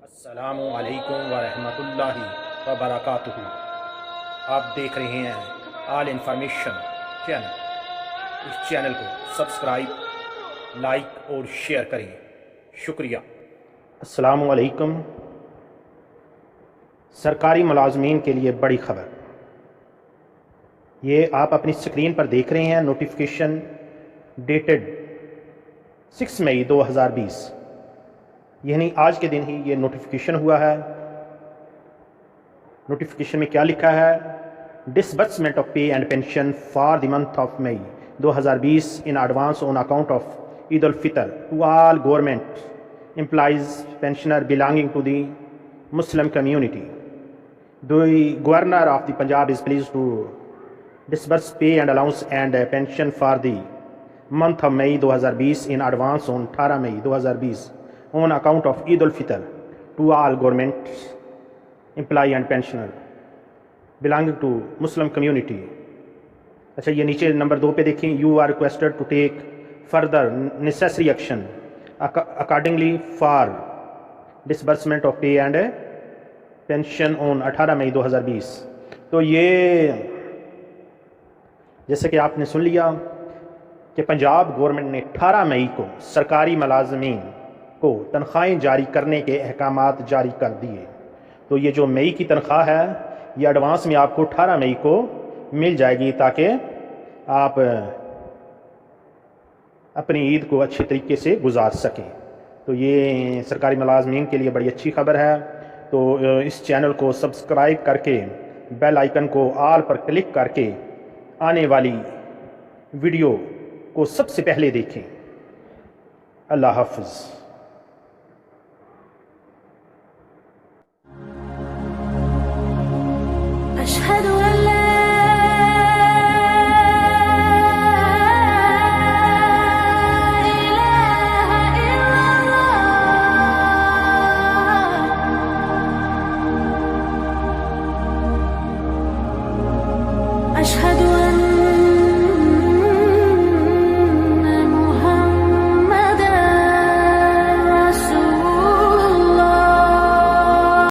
السلام علیکم ورحمۃ اللہ وبرکاتہ۔ آپ دیکھ رہے ہیں آل انفارمیشن چینل۔ اس چینل کو سبسکرائب، لائک اور شیئر کریں، شکریہ۔ السلام علیکم۔ سرکاری ملازمین کے لیے بڑی خبر، یہ آپ اپنی اسکرین پر دیکھ رہے ہیں۔ نوٹیفیکیشن ڈیٹڈ 6 مئی 2020، یعنی آج کے دن ہی یہ نوٹیفیکیشن ہوا ہے۔ نوٹیفیکیشن میں کیا لکھا ہے؟ Disbursement of pay and pension for the month of May 2020 in advance on account of Eid ul-Fitr to all government employees pensioner belonging to the Muslim community. The Governor of the Punjab is pleased to disburse pay and allowance and pension for the month of May 2020 in advance on 18 May 2020 on account of Eid al-Fitr to all government employee and pensioner belonging to Muslim community. اچھا، یہ نیچے number 2 پہ دیکھیں، you are requested to take further necessary action accordingly for disbursement of pay and pension on 18 May 2020۔ تو یہ جیسے کہ آپ نے سن لیا کہ پنجاب گورنمنٹ نے 18 مئی کو سرکاری ملازمین کو تنخواہیں جاری کرنے کے احکامات جاری کر دیے۔ تو یہ جو مئی کی تنخواہ ہے یہ ایڈوانس میں آپ کو 18 مئی کو مل جائے گی، تاکہ آپ اپنی عید کو اچھے طریقے سے گزار سکیں۔ تو یہ سرکاری ملازمین کے لیے بڑی اچھی خبر ہے۔ تو اس چینل کو سبسکرائب کر کے بیل آئیکن کو آل پر کلک کر کے آنے والی ویڈیو کو سب سے پہلے دیکھیں۔ اللہ حافظ۔ أشهد